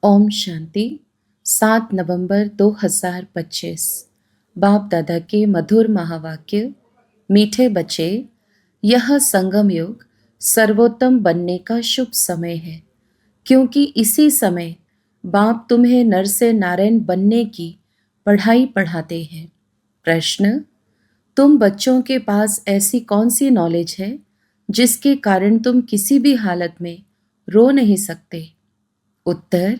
ओम शांति। 7 नवंबर 2025। बाप दादा के मधुर महावाक्य। मीठे बच्चे, यह संगम युग सर्वोत्तम बनने का शुभ समय है, क्योंकि इसी समय बाप तुम्हें नर से नारायण बनने की पढ़ाई पढ़ाते हैं। प्रश्न: तुम बच्चों के पास ऐसी कौन सी नॉलेज है जिसके कारण तुम किसी भी हालत में रो नहीं सकते? उत्तर: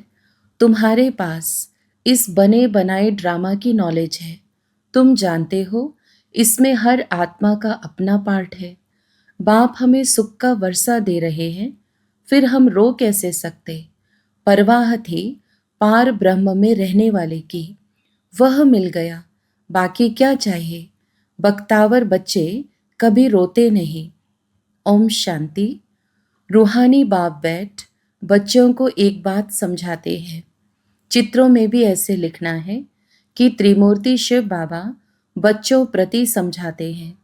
तुम्हारे पास इस बने बनाए ड्रामा की नॉलेज है। तुम जानते हो, इसमें हर आत्मा का अपना पार्ट है। बाप हमें सुख का वर्षा दे रहे हैं, फिर हम रो कैसे सकते? परवाह थी पार ब्रह्म में रहने वाले की, वह मिल गया, बाकी क्या चाहिए? बख्तावर बच्चे कभी रोते नहीं। ओम शांति। रूहानी बाप बैठ बच्चों को एक बात समझाते हैं। चित्रों में भी ऐसे लिखना है कि त्रिमूर्ति शिव बाबा बच्चों प्रति समझाते हैं।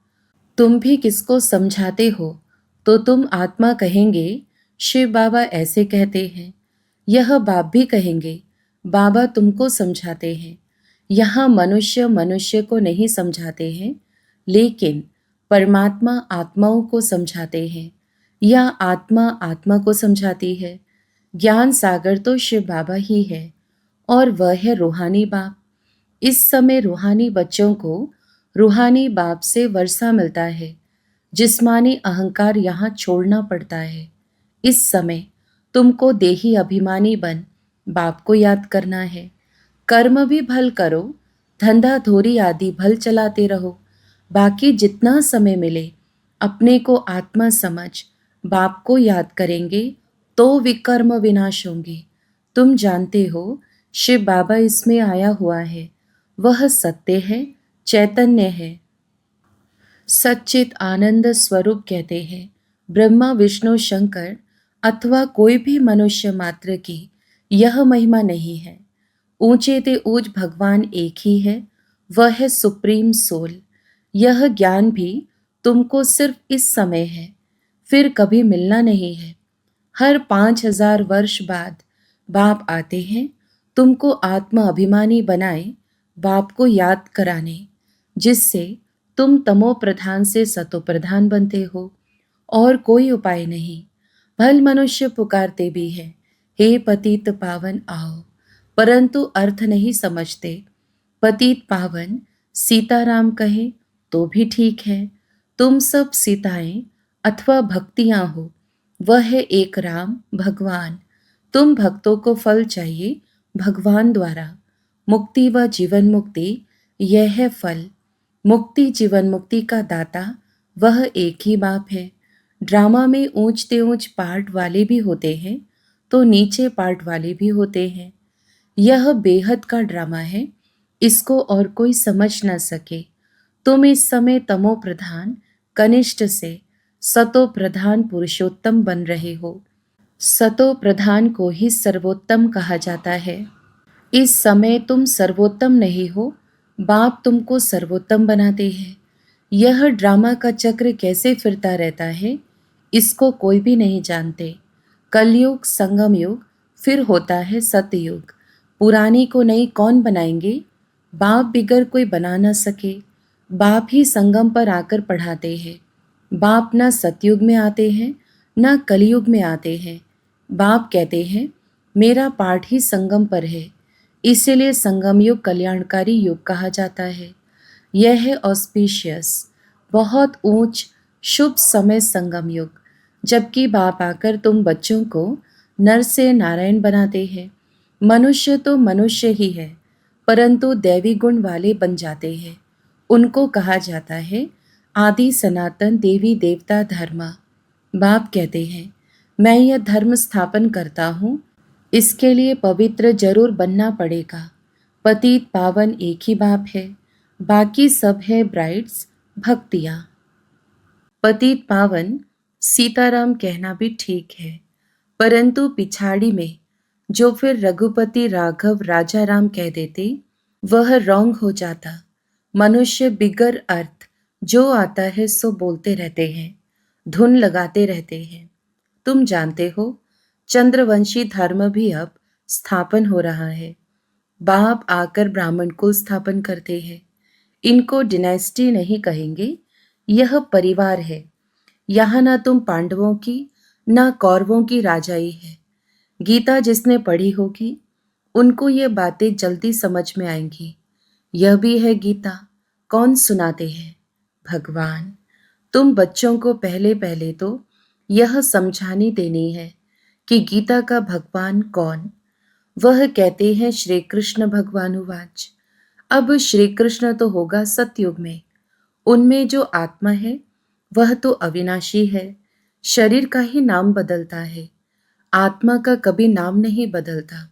तुम भी किसको समझाते हो तो तुम आत्मा कहेंगे शिव बाबा ऐसे कहते हैं। यह बाप भी कहेंगे बाबा तुमको समझाते हैं। यहाँ मनुष्य मनुष्य को नहीं समझाते हैं, लेकिन परमात्मा आत्माओं को समझाते हैं या आत्मा आत्मा को समझाती है। ज्ञान सागर तो शिव बाबा ही है और वह है रूहानी बाप। इस समय रूहानी बच्चों को रूहानी बाप से वर्षा मिलता है। जिस्मानी अहंकार यहाँ छोड़ना पड़ता है। इस समय तुमको देही अभिमानी बन बाप को याद करना है। कर्म भी भल करो, धंधा धोरी आदि भल चलाते रहो। बाकी जितना समय मिले अपने को आत्मा समझ बाप को याद करेंगे तो विकर्म विनाश होंगे। तुम जानते हो, शिव बाबा इसमें आया हुआ है। वह सत्य है, चैतन्य है, सच्चित आनंद स्वरूप कहते हैं। ब्रह्मा विष्णु शंकर अथवा कोई भी मनुष्य मात्र की यह महिमा नहीं है। ऊंचे ते ऊंच भगवान एक ही है, वह है सुप्रीम सोल। यह ज्ञान भी तुमको सिर्फ इस समय है, फिर कभी मिलना नहीं है। हर 5000 वर्ष बाद बाप आते हैं तुमको आत्मा अभिमानी बनाए बाप को याद कराने, जिससे तुम तमो प्रधान से सतो प्रधान बनते हो। और कोई उपाय नहीं। भल मनुष्य पुकारते भी हैं, हे पतित पावन आओ, परंतु अर्थ नहीं समझते। पतित पावन सीताराम कहे तो भी ठीक है। तुम सब सीताएं अथवा भक्तियां हो, वह है एक राम भगवान। तुम भक्तों को फल चाहिए भगवान द्वारा। मुक्ति व जीवन मुक्ति यह है फल। मुक्ति जीवन मुक्ति का दाता वह एक ही बाप है। ड्रामा में ऊंचते ऊंच पार्ट वाले भी होते हैं तो नीचे पार्ट वाले भी होते हैं। यह बेहद का ड्रामा है, इसको और कोई समझ न सके। तुम इस समय तमो प्रधान कनिष्ठ से सतो प्रधान पुरुषोत्तम बन रहे हो। सतो प्रधान को ही सर्वोत्तम कहा जाता है। इस समय तुम सर्वोत्तम नहीं हो, बाप तुमको सर्वोत्तम बनाते हैं। यह ड्रामा का चक्र कैसे फिरता रहता है, इसको कोई भी नहीं जानते। कलयुग संगम युग, फिर होता है सतयुग। पुरानी को नई कौन बनाएंगे? बाप बिगर कोई बना न सके। बाप ही संगम पर आकर पढ़ाते हैं। बाप न सतयुग में आते हैं न कलयुग में आते हैं। बाप कहते हैं मेरा पाठ ही संगम पर है, इसीलिए संगम युग कल्याणकारी युग कहा जाता है। यह है ऑस्पिशियस, बहुत ऊंच शुभ समय संगम युग, जबकि बाप आकर तुम बच्चों को नर से नारायण बनाते हैं। मनुष्य तो मनुष्य ही है, परंतु दैवी गुण वाले बन जाते हैं। उनको कहा जाता है आदि सनातन देवी देवता धर्म। बाप कहते हैं मैं यह धर्म स्थापन करता हूँ, इसके लिए पवित्र जरूर बनना पड़ेगा। पतित पावन एक ही बाप है, बाकी सब है ब्राइड्स भक्तियाँ। पतित पावन सीताराम कहना भी ठीक है, परंतु पिछाड़ी में जो फिर रघुपति राघव राजा राम कह देते वह रॉन्ग हो जाता। मनुष्य बिगर अर्थ जो आता है सो बोलते रहते हैं, धुन लगाते रहते हैं। तुम जानते हो चंद्रवंशी धर्म भी अब स्थापन हो रहा है। बाप आकर ब्राह्मण कुल स्थापन करते हैं। इनको डिनेस्टी नहीं कहेंगे, यह परिवार है। यहाँ ना तुम पांडवों की ना कौरवों की राजाई है। गीता जिसने पढ़ी होगी उनको ये बातें जल्दी समझ में आएंगी। यह भी है गीता। कौन सुनाते हैं? भगवान। तुम बच्चों को पहले पहले तो यह समझानी देनी है कि गीता का भगवान कौन। वह कहते हैं श्री कृष्ण भगवानुवाच। अब श्री कृष्ण तो होगा सतयुग में। उनमें जो आत्मा है वह तो अविनाशी है, शरीर का ही नाम बदलता है, आत्मा का कभी नाम नहीं बदलता।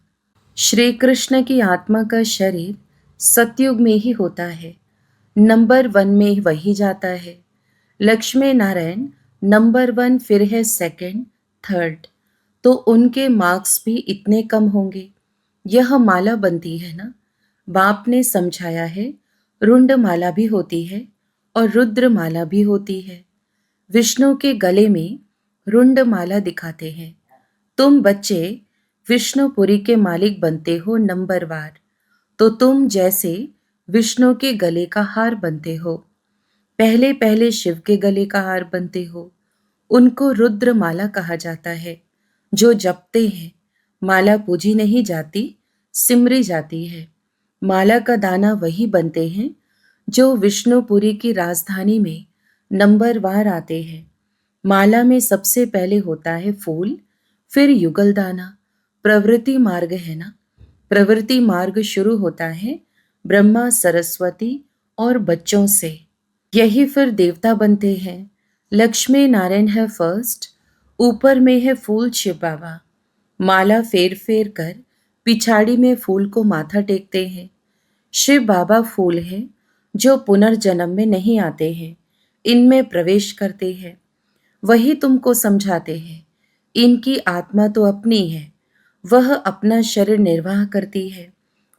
श्री कृष्ण की आत्मा का शरीर सतयुग में ही होता है, नंबर 1 में वही जाता है। लक्ष्मी नारायण नंबर 1, फिर है सेकंड, थर्ड, तो उनके मार्क्स भी इतने कम होंगे। यह माला बनती है ना, बाप ने समझाया है। रुंड माला भी होती है और रुद्र माला भी होती है। विष्णु के गले में रुंड माला दिखाते हैं। तुम बच्चे विष्णुपुरी के मालिक बनते हो नंबरवार, तो तुम जैसे विष्णु के गले का हार बनते हो। पहले पहले शिव के गले का हार बनते हो। उनको रुद्र माला कहा जाता है। जो जपते हैं, माला पूजी नहीं जाती, सिमरी जाती है। माला का दाना वही बनते हैं जो विष्णुपुरी की राजधानी में नंबरवार आते हैं। माला में सबसे पहले होता है फूल, फिर युगल दाना। प्रवृत्ति मार्ग है ना, प्रवृत्ति मार्ग शुरू होता है ब्रह्मा सरस्वती और बच्चों से, यही फिर देवता बनते हैं। लक्ष्मी नारायण है फर्स्ट, ऊपर में है फूल शिव बाबा। माला फेर फेर कर पिछाड़ी में फूल को माथा टेकते हैं। शिव बाबा फूल है जो पुनर्जन्म में नहीं आते हैं, इनमें प्रवेश करते हैं। वही तुमको समझाते हैं। इनकी आत्मा तो अपनी है, वह अपना शरीर निर्वाह करती है।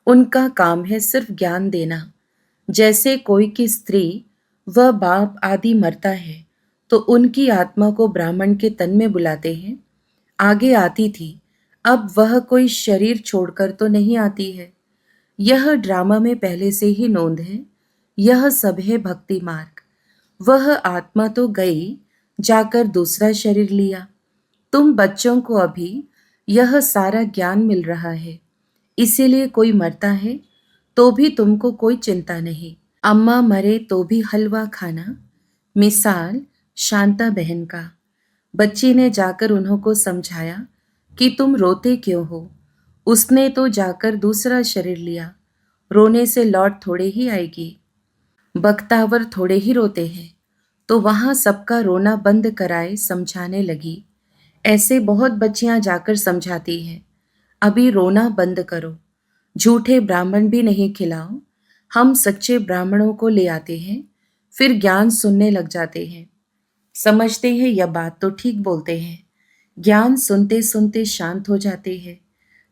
उनका काम है सिर्फ ज्ञान देना। जैसे कोई की स्त्री व बाप आदि मरता है तो उनकी आत्मा को ब्राह्मण के तन में बुलाते हैं। आगे आती थी, अब वह कोई शरीर छोड़कर तो नहीं आती है। यह ड्रामा में पहले से ही नोंद है। यह सब है भक्ति मार्ग। वह आत्मा तो गई, जाकर दूसरा शरीर लिया। तुम बच्चों को अभी यह सारा ज्ञान मिल रहा है, इसीलिए कोई मरता है तो भी तुमको कोई चिंता नहीं। अम्मा मरे तो भी हलवा खाना। मिसाल शांता बहन का। बच्ची ने जाकर उन्हों को समझाया कि तुम रोते क्यों हो। उसने तो जाकर दूसरा शरीर लिया, रोने से लौट थोड़े ही आएगी। बख्तावर थोड़े ही रोते हैं, तो वहां सबका रोना बंद कराए समझाने लगी। ऐसे बहुत बच्चियां जाकर समझाती हैं, अभी रोना बंद करो, झूठे ब्राह्मण भी नहीं खिलाओ। हम सच्चे ब्राह्मणों को ले आते हैं, फिर ज्ञान सुनने लग जाते हैं। समझते हैं यह बात तो ठीक बोलते हैं। ज्ञान सुनते सुनते शांत हो जाते हैं।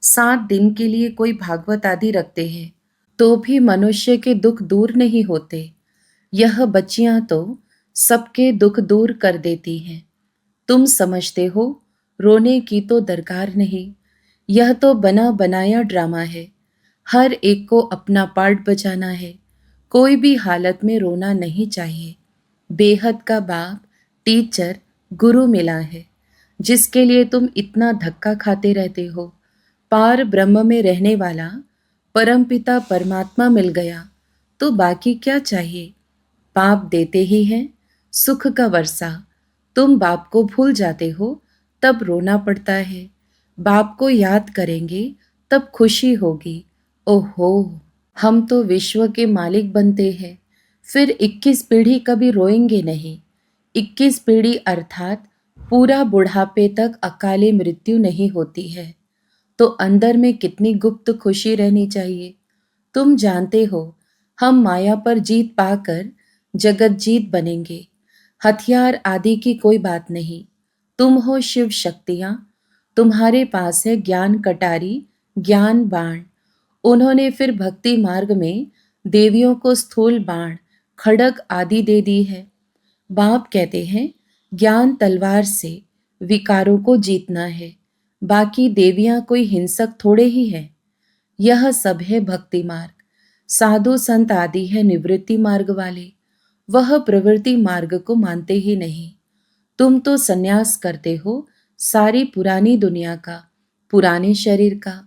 7 दिन के लिए कोई भागवत आदि रखते हैं तो भी मनुष्य के दुख दूर नहीं होते। यह बच्चियां तो सबके दुख दूर कर देती हैं। तुम समझते हो रोने की तो दरकार नहीं। यह तो बना बनाया ड्रामा है। हर एक को अपना पार्ट बजाना है। कोई भी हालत में रोना नहीं चाहिए। बेहद का बाप, टीचर, गुरु मिला है, जिसके लिए तुम इतना धक्का खाते रहते हो। पार ब्रह्म में रहने वाला परमपिता परमात्मा मिल गया तो बाकी क्या चाहिए। पाप देते ही हैं, सुख का वर्षा। तुम बाप को भूल जाते हो तब रोना पड़ता है। बाप को याद करेंगे तब खुशी होगी। ओहो, हम तो विश्व के मालिक बनते हैं, फिर 21 पीढ़ी कभी रोएंगे नहीं। 21 पीढ़ी अर्थात पूरा बुढ़ापे तक अकाले मृत्यु नहीं होती है, तो अंदर में कितनी गुप्त खुशी रहनी चाहिए। तुम जानते हो हम माया पर जीत पाकर जगत जीत बनेंगे। हथियार आदि की कोई बात नहीं। तुम हो शिव शक्तियां, तुम्हारे पास है ज्ञान कटारी, ज्ञान बाण। उन्होंने फिर भक्ति मार्ग में देवियों को स्थूल बाण, खड़ग आदि दे दी है। बाप कहते हैं ज्ञान तलवार से विकारों को जीतना है। बाकी देवियां कोई हिंसक थोड़े ही है। यह सब है भक्ति मार्ग। साधु संत आदि है निवृत्ति मार्ग वाले, वह प्रवृत्ति मार्ग को मानते ही नहीं। तुम तो संन्यास करते हो सारी पुरानी दुनिया का, पुराने शरीर का।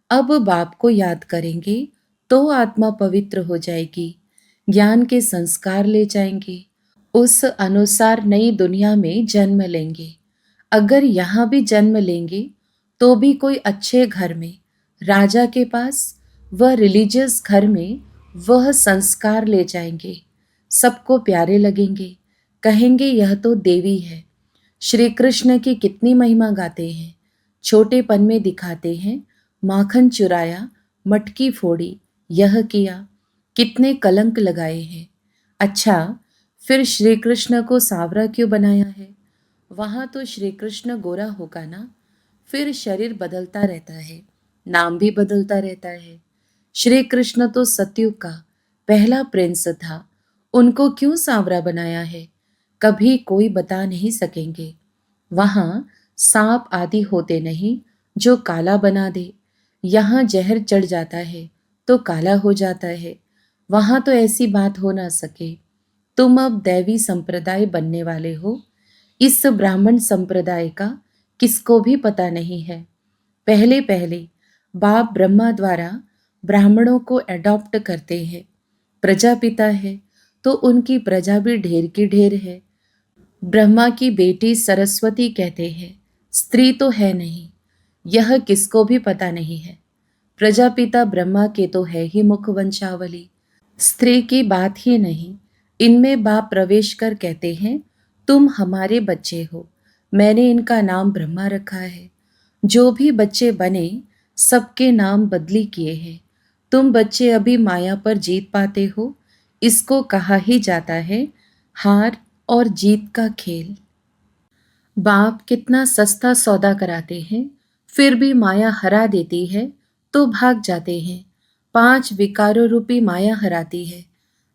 अब बाप को याद करेंगे तो आत्मा पवित्र हो जाएगी, ज्ञान के संस्कार ले जाएंगे, उस अनुसार नई दुनिया में जन्म लेंगे। अगर यहाँ भी जन्म लेंगे तो भी कोई अच्छे घर में, राजा के पास, वह रिलीजियस घर में, वह संस्कार ले जाएंगे। सबको प्यारे लगेंगे, कहेंगे यह तो देवी है। श्री कृष्ण की कितनी महिमा गाते हैं, छोटेपन में दिखाते हैं, माखन चुराया, मटकी फोड़ी, यह किया, कितने कलंक लगाए हैं। अच्छा, फिर श्री कृष्ण को सांवरा क्यों बनाया है? वहां तो श्री कृष्ण गोरा होगा ना। फिर शरीर बदलता रहता है, नाम भी बदलता रहता है। श्री कृष्ण तो सतयुग का पहला प्रिंस था, उनको क्यों सांवरा बनाया है, कभी कोई बता नहीं सकेंगे। वहां सांप आदि होते नहीं जो काला बना दे। यहाँ जहर चढ़ जाता है तो काला हो जाता है, वहां तो ऐसी बात हो ना सके। तुम अब दैवी संप्रदाय बनने वाले हो, इस ब्राह्मण संप्रदाय का किसको भी पता नहीं है। पहले पहले बाप ब्रह्मा द्वारा ब्राह्मणों को एडॉप्ट करते हैं। प्रजापिता है तो उनकी प्रजा भी ढेर की ढेर है। ब्रह्मा की बेटी सरस्वती कहते हैं, स्त्री तो है नहीं, यह किसको भी पता नहीं है। प्रजापिता ब्रह्मा के तो है ही मुख वंशावली, स्त्री की बात ही नहीं। इनमें बाप प्रवेश कर कहते हैं, तुम हमारे बच्चे हो, मैंने इनका नाम ब्रह्मा रखा है। जो भी बच्चे बने सबके नाम बदली किए हैं। तुम बच्चे अभी माया पर जीत पाते हो, इसको कहा ही जाता है हार और जीत का खेल। बाप कितना सस्ता सौदा कराते हैं, फिर भी माया हरा देती है तो भाग जाते हैं। 5 विकारों रूपी माया हराती है।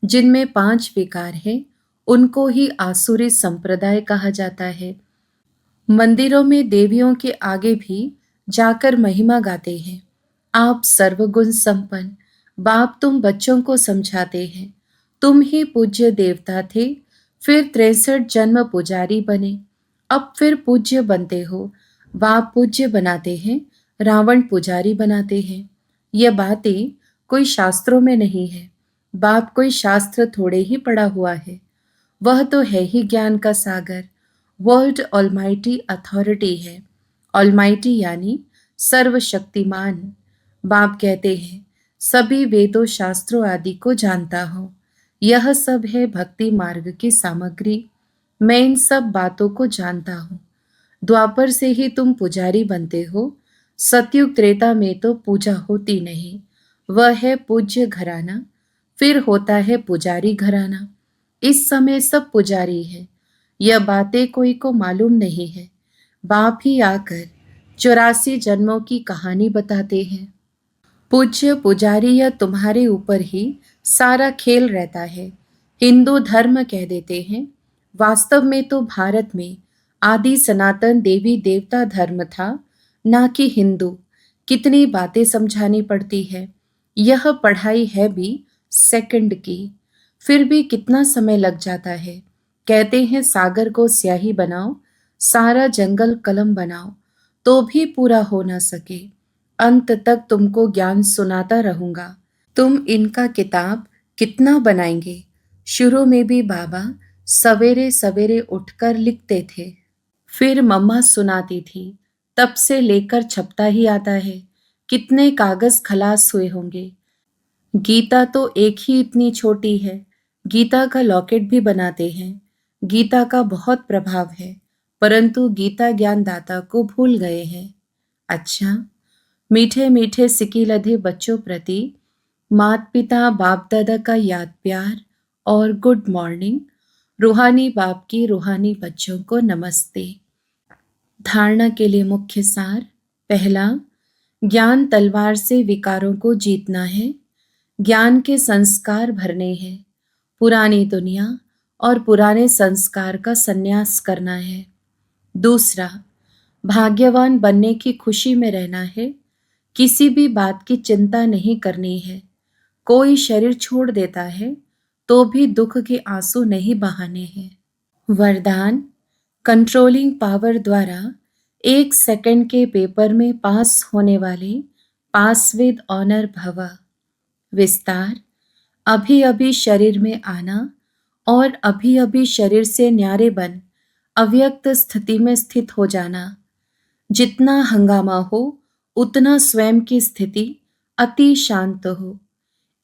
जिनमें 5 विकार है उनको ही आसुरी संप्रदाय कहा जाता है। मंदिरों में देवियों के आगे भी जाकर महिमा गाते हैं, आप सर्वगुण संपन्न। बाप तुम बच्चों को समझाते हैं, तुम ही पूज्य देवता थे, फिर 63 जन्म पुजारी बने, अब फिर पूज्य बनते हो। बाप पूज्य बनाते हैं, रावण पुजारी बनाते हैं। यह बातें कोई शास्त्रों में नहीं है। बाप कोई शास्त्र थोड़े ही पढ़ा हुआ है, वह तो है ही ज्ञान का सागर। वर्ल्ड ऑलमाइटी अथॉरिटी है। ऑलमाइटी यानी सर्वशक्तिमान। बाप कहते हैं, सभी वेदों शास्त्रों आदि को जानता हूँ। यह सब है भक्ति मार्ग की सामग्री। मैं इन सब बातों को जानता हूँ। द्वापर से ही तुम पुजारी बनते हो। सतयुग त्रेता में तो पूजा होती नहीं, वह है पूज्य घराना, फिर होता है पुजारी घराना। इस समय सब पुजारी है, यह बातें कोई को मालूम नहीं है। बाप ही आकर 84 जन्मों की कहानी बताते हैं। पूज्य पुजारी यह तुम्हारे ऊपर ही सारा खेल रहता है। हिंदू धर्म कह देते हैं, वास्तव में तो भारत में आदि सनातन देवी देवता धर्म था, ना कि हिंदू। कितनी बातें समझानी पड़ती है। यह पढ़ाई है भी सेकंड की, फिर भी कितना समय लग जाता है। कहते हैं सागर को स्याही बनाओ, सारा जंगल कलम बनाओ, तो भी पूरा हो ना सके। अंत तक तुमको ज्ञान सुनाता रहूंगा। तुम इनका किताब कितना बनाएंगे। शुरू में भी बाबा सवेरे सवेरे उठकर लिखते थे, फिर मम्मा सुनाती थी, तब से लेकर छपता ही आता है। कितने कागज खलास हुए होंगे। गीता तो एक ही इतनी छोटी है। गीता का लॉकेट भी बनाते हैं। गीता का बहुत प्रभाव है, परंतु गीता ज्ञानदाता को भूल गए हैं। अच्छा, मीठे मीठे सिकी लधे बच्चों प्रति माता पिता बाप दादा का याद प्यार और गुड मॉर्निंग। रूहानी बाप की रूहानी बच्चों को नमस्ते। धारणा के लिए मुख्य सार। पहला, ज्ञान तलवार से विकारों को जीतना है। ज्ञान के संस्कार भरने हैं। पुरानी दुनिया और पुराने संस्कार का संन्यास करना है। दूसरा, भाग्यवान बनने की खुशी में रहना है, किसी भी बात की चिंता नहीं करनी है। कोई शरीर छोड़ देता है तो भी दुख के आंसू नहीं बहाने हैं। वरदान, कंट्रोलिंग पावर द्वारा 1 सेकंड के पेपर में पास होने वाले पास विद ऑनर भव। विस्तार, अभी अभी शरीर में आना और अभी अभी शरीर से न्यारे बन अव्यक्त स्थिति में स्थित हो जाना। जितना हंगामा हो उतना स्वयं की स्थिति अति शांत हो।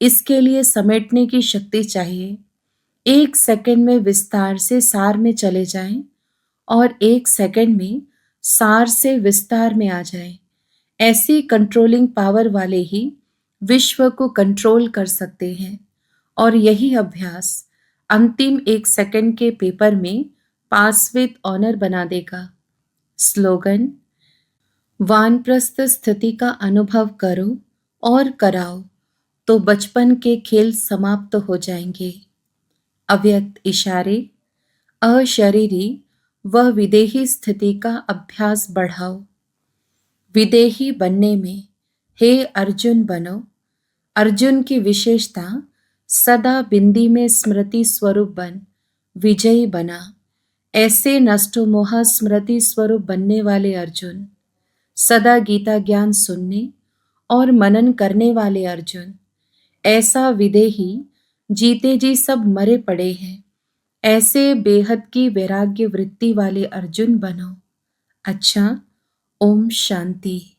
इसके लिए समेटने की शक्ति चाहिए। 1 सेकंड में विस्तार से सार में चले जाएं और 1 सेकंड में सार से विस्तार में आ जाएं। ऐसी कंट्रोलिंग पावर वाले ही विश्व को कंट्रोल कर सकते हैं और यही अभ्यास अंतिम 1 सेकंड के पेपर में पास विद ऑनर बना देगा। स्लोगन, वानप्रस्थ स्थिति का अनुभव करो और कराओ तो बचपन के खेल समाप्त हो जाएंगे। अव्यक्त इशारे, अशरीरी व विदेही स्थिति का अभ्यास बढ़ाओ। विदेही बनने में हे अर्जुन बनो। अर्जुन की विशेषता, सदा बिंदी में स्मृति स्वरूप बन विजयी बना। ऐसे नष्टो मोह स्मृति स्वरूप बनने वाले अर्जुन, सदा गीता ज्ञान सुनने और मनन करने वाले अर्जुन, ऐसा विदेही जीते जी सब मरे पड़े हैं। ऐसे बेहद की वैराग्य वृत्ति वाले अर्जुन बनो। अच्छा, ओम शांति।